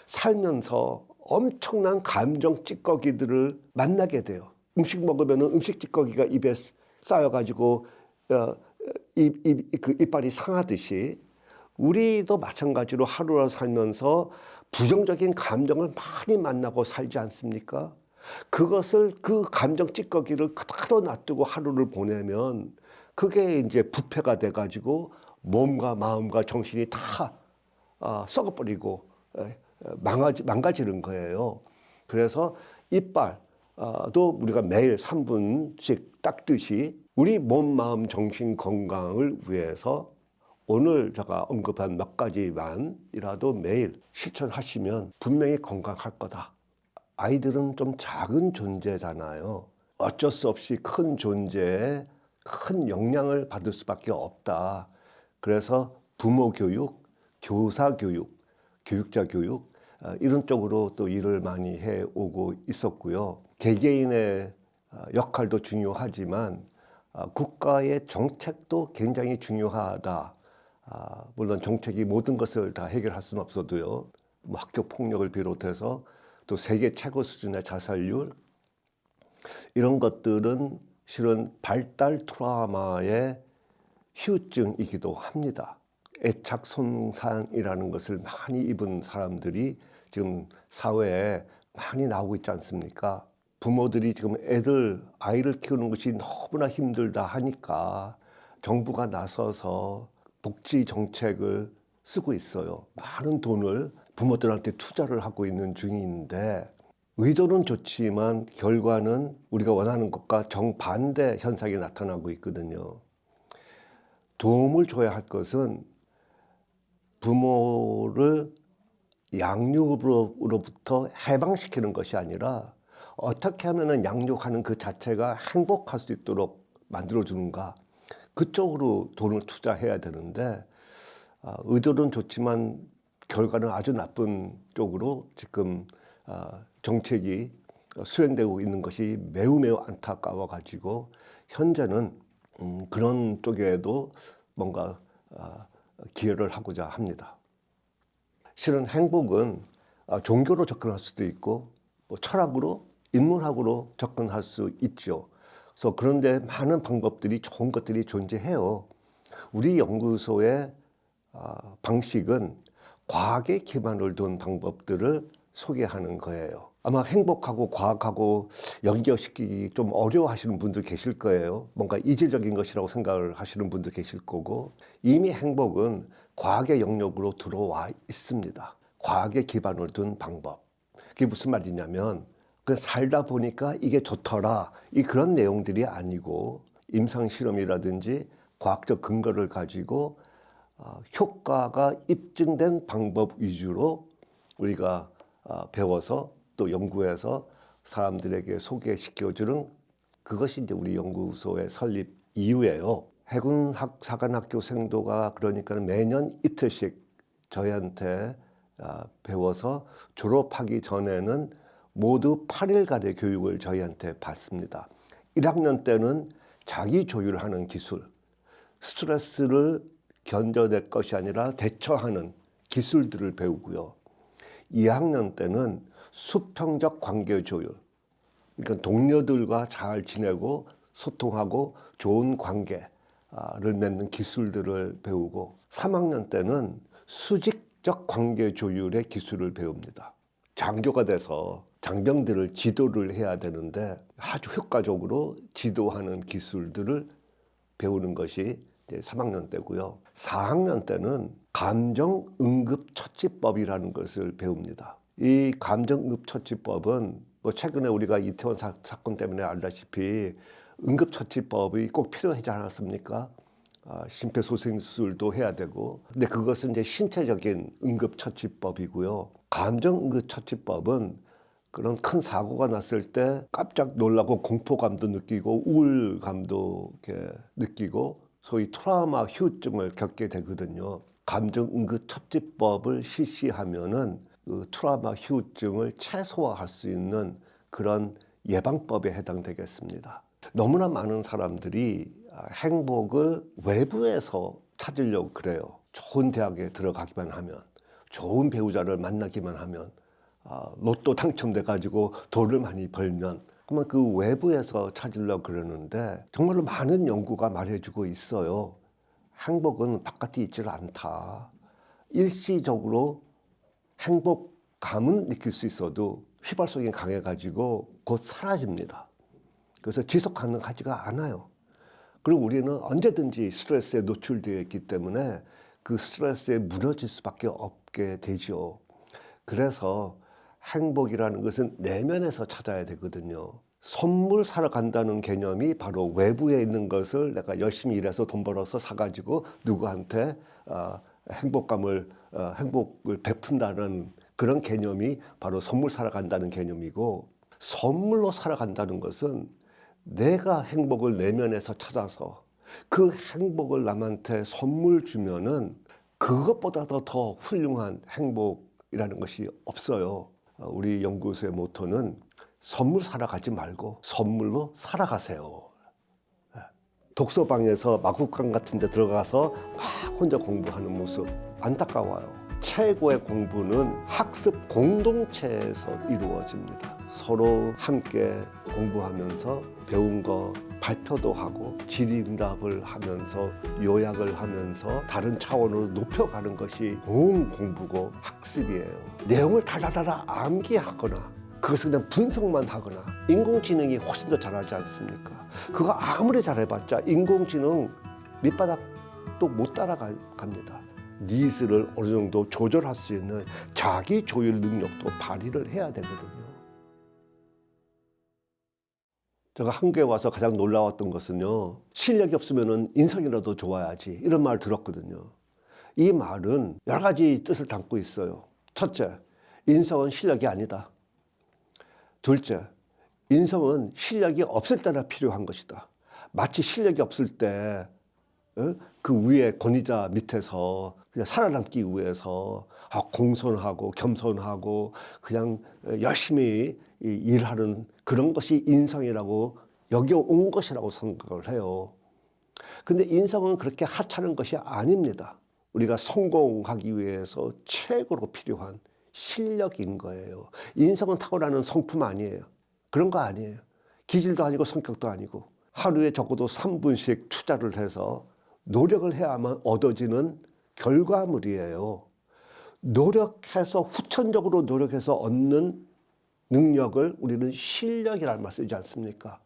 살면서 엄청난 감정 찌꺼기들을 만나게 돼요. 음식 먹으면 음식 찌꺼기가 입에 쌓여가지고 그 이빨이 상하듯이 우리도 마찬가지로 하루를 살면서 부정적인 감정을 많이 만나고 살지 않습니까? 그것을 그 감정 찌꺼기를 그대로 놔두고 하루를 보내면 그게 이제 부패가 돼가지고 몸과 마음과 정신이 다 썩어버리고 망가지는 거예요. 그래서 이빨도 우리가 매일 3분씩 닦듯이 우리 몸, 마음, 정신 건강을 위해서 오늘 제가 언급한 몇 가지만이라도 매일 실천하시면 분명히 건강할 거다. 아이들은 좀 작은 존재잖아요. 어쩔 수 없이 큰 존재에 큰 영향을 받을 수밖에 없다. 그래서 부모 교육, 교사 교육, 교육자 교육 이런 쪽으로 또 일을 많이 해오고 있었고요. 개개인의 역할도 중요하지만 국가의 정책도 굉장히 중요하다. 물론 정책이 모든 것을 다 해결할 수는 없어도요. 뭐 학교 폭력을 비롯해서 또 세계 최고 수준의 자살률 이런 것들은 실은 발달 트라우마의 후유증이기도 합니다. 애착 손상이라는 것을 많이 입은 사람들이 지금 사회에 많이 나오고 있지 않습니까? 부모들이 지금 아이를 키우는 것이 너무나 힘들다 하니까 정부가 나서서 복지 정책을 쓰고 있어요. 많은 돈을 부모들한테 투자를 하고 있는 중인데 의도는 좋지만 결과는 우리가 원하는 것과 정반대 현상이 나타나고 있거든요. 도움을 줘야 할 것은 부모를 양육으로부터 해방시키는 것이 아니라 어떻게 하면 양육하는 그 자체가 행복할 수 있도록 만들어주는가 그쪽으로 돈을 투자해야 되는데 의도는 좋지만 결과는 아주 나쁜 쪽으로 지금 정책이 수행되고 있는 것이 매우 안타까워 가지고 현재는 그런 쪽에도 뭔가 기여를 하고자 합니다. 실은 행복은 종교로 접근할 수도 있고 뭐 철학으로 인문학으로 접근할 수 있죠. 그래서 그런데 많은 방법들이 좋은 것들이 존재해요. 우리 연구소의 방식은 과학에 기반을 둔 방법들을 소개하는 거예요. 아마 행복하고 과학하고 연결시키기 좀 어려워하시는 분들 계실 거예요. 뭔가 이질적인 것이라고 생각을 하시는 분들 계실 거고 이미 행복은 과학의 영역으로 들어와 있습니다. 과학에 기반을 둔 방법. 그게 무슨 말이냐면 그 살다 보니까 이게 좋더라 그런 내용들이 아니고 임상실험이라든지 과학적 근거를 가지고 효과가 입증된 방법 위주로 우리가 배워서 또 연구해서 사람들에게 소개시켜주는 그것이 이제 우리 연구소의 설립 이유예요. 해군사관학교 생도가 그러니까 매년 이틀씩 저희한테 배워서 졸업하기 전에는 모두 8일간의 교육을 저희한테 받습니다. 1학년 때는 자기 조율하는 기술, 스트레스를 견뎌낼 것이 아니라 대처하는 기술들을 배우고요. 2학년 때는 수평적 관계 조율, 그러니까 동료들과 잘 지내고 소통하고 좋은 관계를 맺는 기술들을 배우고 3학년 때는 수직적 관계 조율의 기술을 배웁니다. 장교가 돼서 장병들을 지도를 해야 되는데 아주 효과적으로 지도하는 기술들을 배우는 것이 이제 3학년 때고요. 4학년 때는 감정응급처치법이라는 것을 배웁니다. 이 감정응급처치법은 뭐 최근에 우리가 이태원 사건 때문에 알다시피 응급처치법이 꼭 필요하지 않았습니까? 심폐소생술도 해야 되고, 근데 그것은 이제 신체적인 응급처치법이고요. 감정응급처치법은 그런 큰 사고가 났을 때 깜짝 놀라고 공포감도 느끼고 우울감도 이렇게 느끼고 소위 트라우마 후유증을 겪게 되거든요. 감정응급처치법을 실시하면은 그 트라우마 후유증을 최소화할 수 있는 그런 예방법에 해당되겠습니다. 너무나 많은 사람들이 행복을 외부에서 찾으려고 그래요. 좋은 대학에 들어가기만 하면, 좋은 배우자를 만나기만 하면, 로또 당첨돼 가지고 돈을 많이 벌면 그러면 그 외부에서 찾으려고 그러는데 정말로 많은 연구가 말해주고 있어요. 행복은 바깥에 있지를 않다. 일시적으로 행복감은 느낄 수 있어도 휘발성이 강해가지고 곧 사라집니다. 그래서 지속 가능하지가 않아요. 그리고 우리는 언제든지 스트레스에 노출되어 있기 때문에 그 스트레스에 무너질 수밖에 없게 되죠. 그래서 행복이라는 것은 내면에서 찾아야 되거든요. 선물 사러 간다는 개념이 바로 외부에 있는 것을 내가 열심히 일해서 돈 벌어서 사가지고 누구한테 행복을 베푼다는 그런 개념이 바로 선물 사러 간다는 개념이고, 선물로 사러 간다는 것은 내가 행복을 내면에서 찾아서 그 행복을 남한테 선물 주면은 그것보다도 더 훌륭한 행복이라는 것이 없어요. 우리 연구소의 모토는 선물 사러 가지 말고 선물로 살아가세요. 독서방에서 마구간 같은 데 들어가서 막 혼자 공부하는 모습 안타까워요. 최고의 공부는 학습 공동체에서 이루어집니다. 서로 함께 공부하면서 배운 거 발표도 하고 질의응답을 하면서 요약을 하면서 다른 차원으로 높여가는 것이 좋은 공부고 학습이에요. 내용을 달달달 암기하거나 그것을 그냥 분석만 하거나, 인공지능이 훨씬 더 잘하지 않습니까? 그거 아무리 잘해봤자 인공지능 밑바닥도 못 따라갑니다. 니즈를 어느 정도 조절할 수 있는 자기 조율 능력도 발휘를 해야 되거든요. 제가 한국에 와서 가장 놀라웠던 것은요, 실력이 없으면 인성이라도 좋아야지, 이런 말 들었거든요. 이 말은 여러 가지 뜻을 담고 있어요. 첫째, 인성은 실력이 아니다. 둘째, 인성은 실력이 없을 때나 필요한 것이다. 마치 실력이 없을 때 그 위에 권위자 밑에서 그냥 살아남기 위해서 공손하고 겸손하고 그냥 열심히 일하는 그런 것이 인성이라고 여겨온 것이라고 생각을 해요. 근데 인성은 그렇게 하찮은 것이 아닙니다. 우리가 성공하기 위해서 최고로 필요한 실력인 거예요. 인성은 타고나는 성품 아니에요. 그런 거 아니에요. 기질도 아니고 성격도 아니고, 하루에 적어도 3분씩 투자를 해서 노력을 해야만 얻어지는 결과물이에요. 노력해서 후천적으로 노력해서 얻는 능력을 우리는 실력이라는 말 쓰지 않습니까?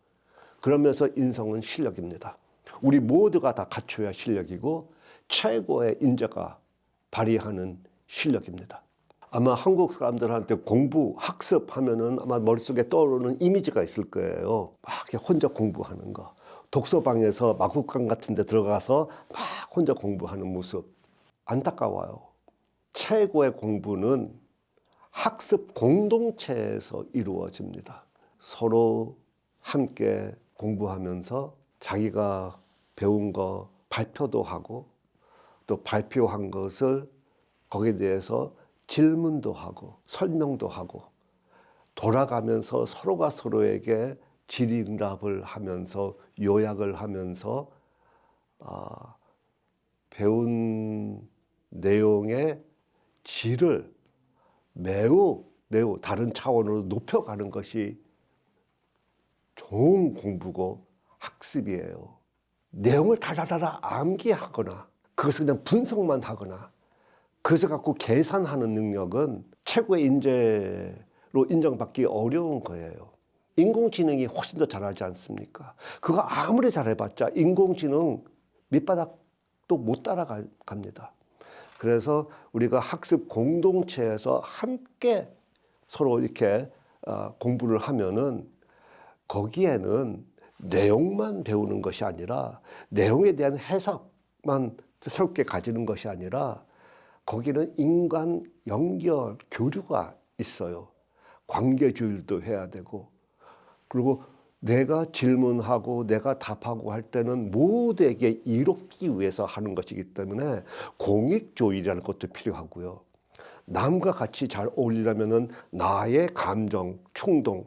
그러면서 인성은 실력입니다. 우리 모두가 다 갖춰야 실력이고 최고의 인재가 발휘하는 실력입니다. 아마 한국 사람들한테 공부, 학습하면은 아마 머릿속에 떠오르는 이미지가 있을 거예요. 막 혼자 공부하는 거. 독서방에서 마구간 같은 데 들어가서 막 혼자 공부하는 모습. 안타까워요. 최고의 공부는 학습 공동체에서 이루어집니다. 서로 함께 공부하면서 자기가 배운 거 발표도 하고, 또 발표한 것을 거기에 대해서 질문도 하고 설명도 하고, 돌아가면서 서로가 서로에게 질의응답을 하면서 요약을 하면서 배운 내용의 질을 매우 다른 차원으로 높여가는 것이 좋은 공부고 학습이에요. 내용을 달달달 암기하거나 그것을 그냥 분석만 하거나 그것을 갖고 계산하는 능력은 최고의 인재로 인정받기 어려운 거예요. 인공지능이 훨씬 더 잘하지 않습니까? 그거 아무리 잘해봤자 인공지능 밑바닥도 못 따라갑니다. 그래서 우리가 학습 공동체에서 함께 서로 이렇게 공부를 하면은 거기에는 내용만 배우는 것이 아니라, 내용에 대한 해석만 새롭게 가지는 것이 아니라, 거기는 인간 연결, 교류가 있어요. 관계조율도 해야 되고, 그리고 내가 질문하고 내가 답하고 할 때는 모두에게 이롭기 위해서 하는 것이기 때문에 공익조율이라는 것도 필요하고요. 남과 같이 잘 어울리려면 나의 감정, 충동,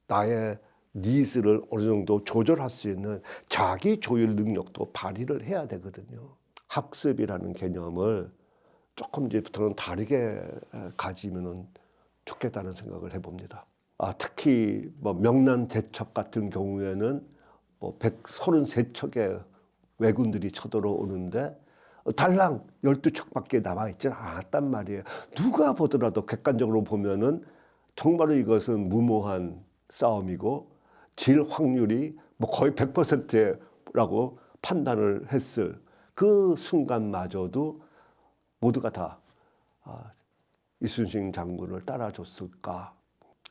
나의 니즈를 어느 정도 조절할 수 있는 자기 조율 능력도 발휘를 해야 되거든요. 학습이라는 개념을 조금 이제부터는 다르게 가지면 좋겠다는 생각을 해봅니다. 특히 명란대첩 같은 경우에는 133척의 왜군들이 쳐들어오는데 달랑 12척밖에 남아있지 않았단 말이에요. 누가 보더라도 객관적으로 보면은 정말로 이것은 무모한 싸움이고 질 확률이 뭐 거의 100%라고 판단을 했을 그 순간마저도 모두가 다 이순신 장군을 따라줬을까?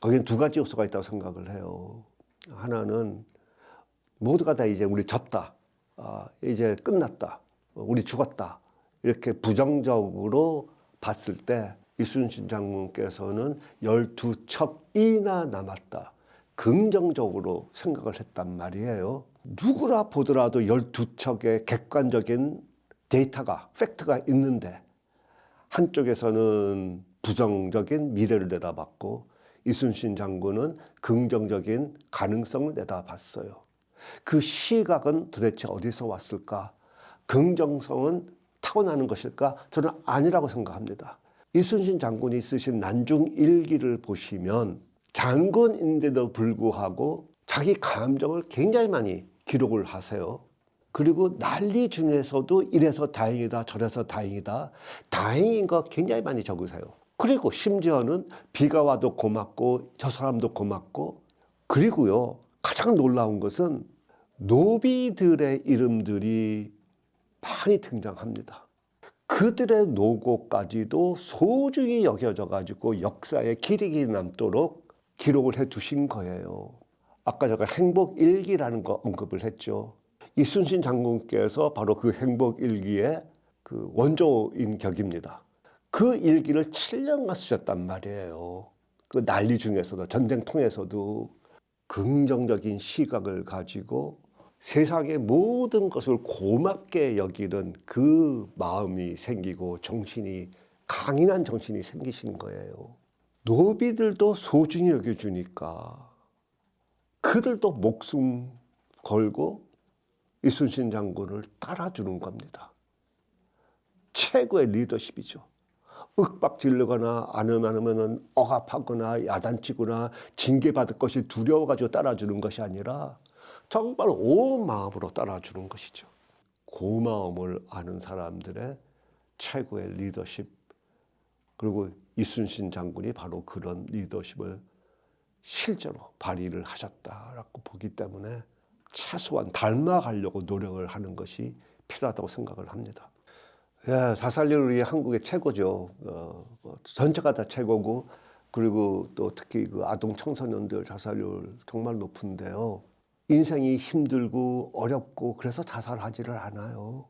거기엔 두 가지 요소가 있다고 생각을 해요. 하나는 모두가 다 이제 우리 졌다. 이제 끝났다. 우리 죽었다. 이렇게 부정적으로 봤을 때 이순신 장군께서는 12척이나 남았다. 긍정적으로 생각을 했단 말이에요. 누구라 보더라도 12척의 객관적인 데이터가, 팩트가 있는데 한쪽에서는 부정적인 미래를 내다봤고 이순신 장군은 긍정적인 가능성을 내다봤어요. 그 시각은 도대체 어디서 왔을까? 긍정성은 타고나는 것일까? 저는 아니라고 생각합니다. 이순신 장군이 쓰신 난중일기를 보시면 장군인데도 불구하고 자기 감정을 굉장히 많이 기록을 하세요. 그리고 난리 중에서도 이래서 다행이다, 저래서 다행이다, 다행인 거 굉장히 많이 적으세요. 그리고 심지어는 비가 와도 고맙고 저 사람도 고맙고, 그리고요 가장 놀라운 것은 노비들의 이름들이 많이 등장합니다. 그들의 노고까지도 소중히 여겨져 가지고 역사에 기록이 남도록 기록을 해 두신 거예요. 아까 제가 행복일기라는 거 언급을 했죠. 이순신 장군께서 바로 그 행복일기의 그 원조인 격입니다. 그 일기를 7년간 쓰셨단 말이에요. 그 난리 중에서도, 전쟁통에서도 긍정적인 시각을 가지고 세상의 모든 것을 고맙게 여기는 그 마음이 생기고 정신이, 강인한 정신이 생기신 거예요. 노비들도 소중히 여겨주니까 그들도 목숨 걸고 이순신 장군을 따라주는 겁니다. 최고의 리더십이죠. 윽박지르거나 안 하면은 억압하거나 야단치거나 징계받을 것이 두려워가지고 따라주는 것이 아니라 정말 온 마음으로 따라주는 것이죠. 고마움을 아는 사람들의 최고의 리더십, 그리고 이순신 장군이 바로 그런 리더십을 실제로 발휘를 하셨다라고 보기 때문에 최소한 닮아가려고 노력을 하는 것이 필요하다고 생각을 합니다. 예, 자살률이 한국의 최고죠. 전체가 다 최고고, 그리고 또 특히 그 아동 청소년들 자살률 정말 높은데요. 인생이 힘들고 어렵고 그래서 자살하지를 않아요.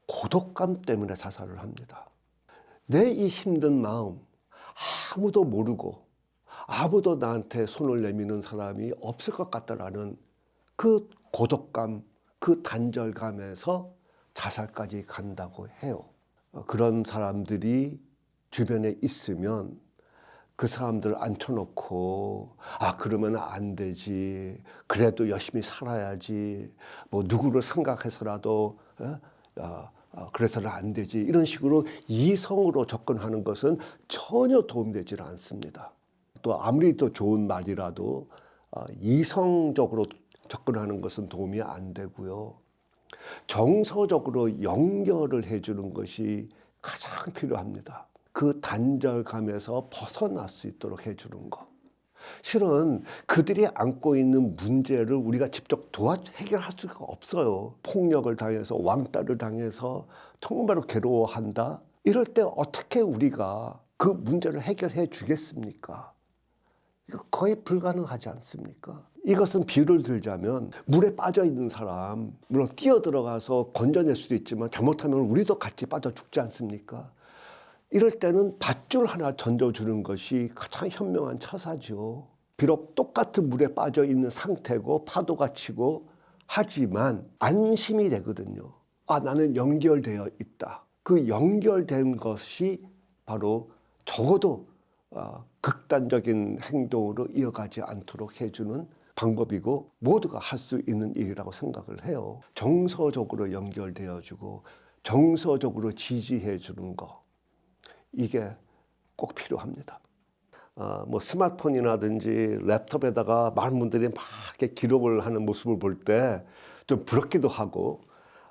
고독감 때문에 자살을 합니다. 내 이 힘든 마음, 아무도 모르고 아무도 나한테 손을 내미는 사람이 없을 것 같다라는 그 고독감, 그 단절감에서 자살까지 간다고 해요. 그런 사람들이 주변에 있으면 그 사람들 앉혀놓고 그러면 안 되지, 그래도 열심히 살아야지, 뭐 누구를 생각해서라도 그래서는 안 되지, 이런 식으로 이성으로 접근하는 것은 전혀 도움되지 않습니다. 또 아무리 더 좋은 말이라도 이성적으로 접근하는 것은 도움이 안 되고요. 정서적으로 연결을 해주는 것이 가장 필요합니다. 그 단절감에서 벗어날 수 있도록 해주는 것. 실은 그들이 안고 있는 문제를 우리가 직접 해결할 수가 없어요. 폭력을 당해서, 왕따를 당해서 정말로 괴로워한다. 이럴 때 어떻게 우리가 그 문제를 해결해 주겠습니까? 이거 거의 불가능하지 않습니까? 이것은 비유를 들자면 물에 빠져 있는 사람, 물론 뛰어들어가서 건져낼 수도 있지만 잘못하면 우리도 같이 빠져 죽지 않습니까? 이럴 때는 밧줄 하나 던져주는 것이 가장 현명한 처사죠. 비록 똑같은 물에 빠져 있는 상태고 파도가 치고 하지만 안심이 되거든요. 나는 연결되어 있다. 그 연결된 것이 바로 적어도 극단적인 행동으로 이어가지 않도록 해주는 방법이고 모두가 할 수 있는 일이라고 생각을 해요. 정서적으로 연결되어주고 정서적으로 지지해주는 거, 이게 꼭 필요합니다. 뭐 스마트폰이라든지 랩톱에다가 많은 분들이 막 이렇게 기록을 하는 모습을 볼 때 좀 부럽기도 하고,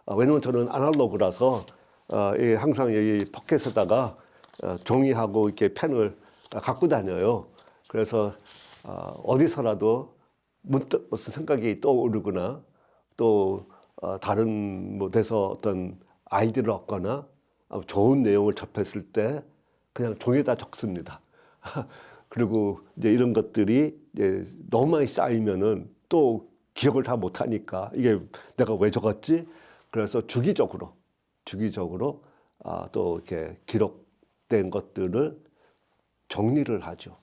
왜냐면 저는 아날로그라서 항상 여기 포켓에다가 종이하고 이렇게 펜을 갖고 다녀요. 그래서 어디서라도 문득 무슨 생각이 떠오르거나 또 다른 뭐 데서 어떤 아이디어를 얻거나 좋은 내용을 접했을 때 그냥 종이에다 적습니다. 그리고 이제 이런 것들이 이제 너무 많이 쌓이면은 또 기억을 다 못하니까 이게 내가 왜 적었지? 그래서 주기적으로 또 이렇게 기록된 것들을 정리를 하죠.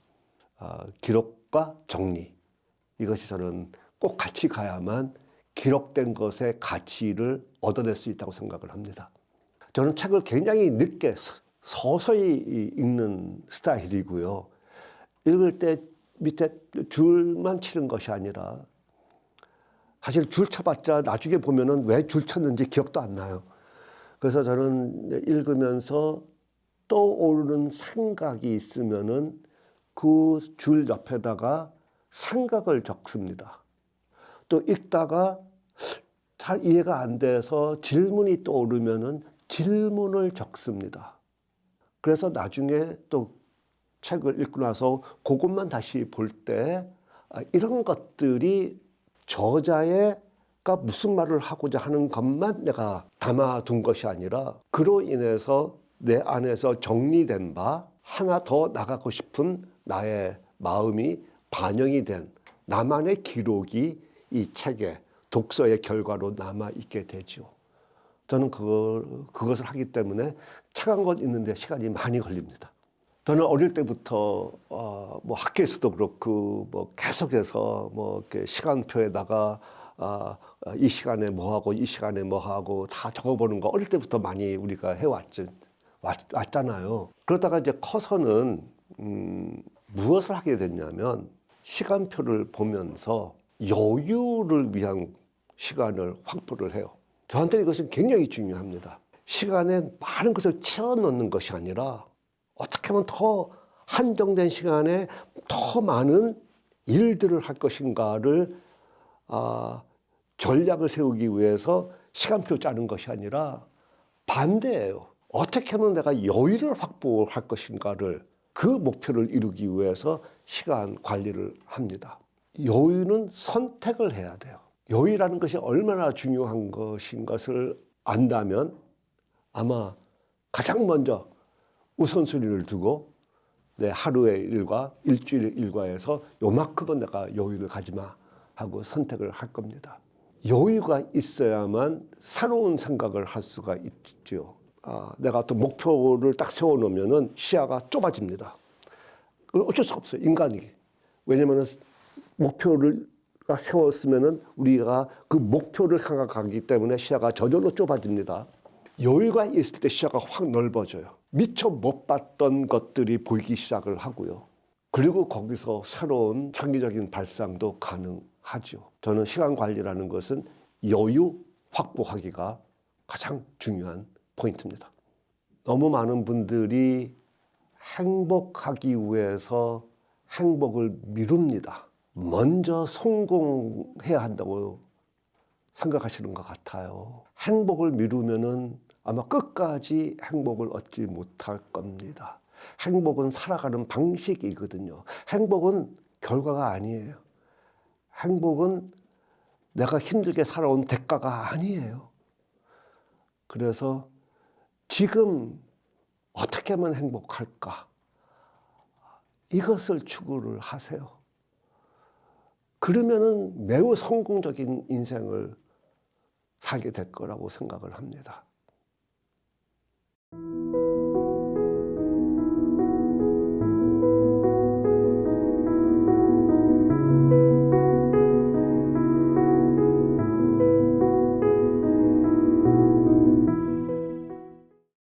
기록과 정리, 이것이 저는 꼭 같이 가야만 기록된 것의 가치를 얻어낼 수 있다고 생각을 합니다. 저는 책을 굉장히 늦게 서서히 읽는 스타일이고요. 읽을 때 밑에 줄만 치는 것이 아니라 사실 줄 쳐봤자 나중에 보면은 왜 줄 쳤는지 기억도 안 나요. 그래서 저는 읽으면서 떠오르는 생각이 있으면은 그 줄 옆에다가 생각을 적습니다. 또 읽다가 잘 이해가 안 돼서 질문이 떠오르면은 질문을 적습니다. 그래서 나중에 또 책을 읽고 나서 그것만 다시 볼 때 이런 것들이 저자가 무슨 말을 하고자 하는 것만 내가 담아둔 것이 아니라 그로 인해서 내 안에서 정리된 바 하나 더 나가고 싶은 나의 마음이 반영이 된 나만의 기록이 이 책의 독서의 결과로 남아있게 되죠. 저는 그것을 하기 때문에 책 한 권 읽는데 시간이 많이 걸립니다. 저는 어릴 때부터 뭐 학교에서도 그렇고 뭐 계속해서 뭐 이렇게 시간표에다가 이 시간에 뭐 하고 이 시간에 뭐 하고 다 적어보는 거 어릴 때부터 많이 우리가 왔잖아요. 그러다가 이제 커서는 무엇을 하게 됐냐면 시간표를 보면서 여유를 위한 시간을 확보를 해요. 저한테 이것은 굉장히 중요합니다. 시간에 많은 것을 채워넣는 것이 아니라 어떻게 하면 더 한정된 시간에 더 많은 일들을 할 것인가를 전략을 세우기 위해서 시간표 짜는 것이 아니라 반대예요. 어떻게 하면 내가 여유를 확보할 것인가를 그 목표를 이루기 위해서 시간 관리를 합니다. 여유는 선택을 해야 돼요. 여유라는 것이 얼마나 중요한 것인 것을 안다면 아마 가장 먼저 우선순위를 두고 내 하루의 일과 일주일 일과에서 요만큼은 내가 여유를 가지마 하고 선택을 할 겁니다. 여유가 있어야만 새로운 생각을 할 수가 있죠. 내가 또 목표를 딱 세워놓으면 시야가 좁아집니다. 그건 어쩔 수가 없어요, 인간이. 왜냐하면 목표를 세웠으면 우리가 그 목표를 향하기 때문에 시야가 저절로 좁아집니다. 여유가 있을 때 시야가 확 넓어져요. 미처 못 봤던 것들이 보이기 시작을 하고요. 그리고 거기서 새로운 창의적인 발상도 가능하죠. 저는 시간 관리라는 것은 여유 확보하기가 가장 중요한 포인트입니다. 너무 많은 분들이 행복하기 위해서 행복을 미룹니다. 먼저 성공해야 한다고 생각하시는 것 같아요. 행복을 미루면은 아마 끝까지 행복을 얻지 못할 겁니다. 행복은 살아가는 방식이거든요. 행복은 결과가 아니에요. 행복은 내가 힘들게 살아온 대가가 아니에요. 그래서 지금 어떻게 하면 행복할까? 이것을 추구를 하세요. 그러면은 매우 성공적인 인생을 살게 될 거라고 생각을 합니다.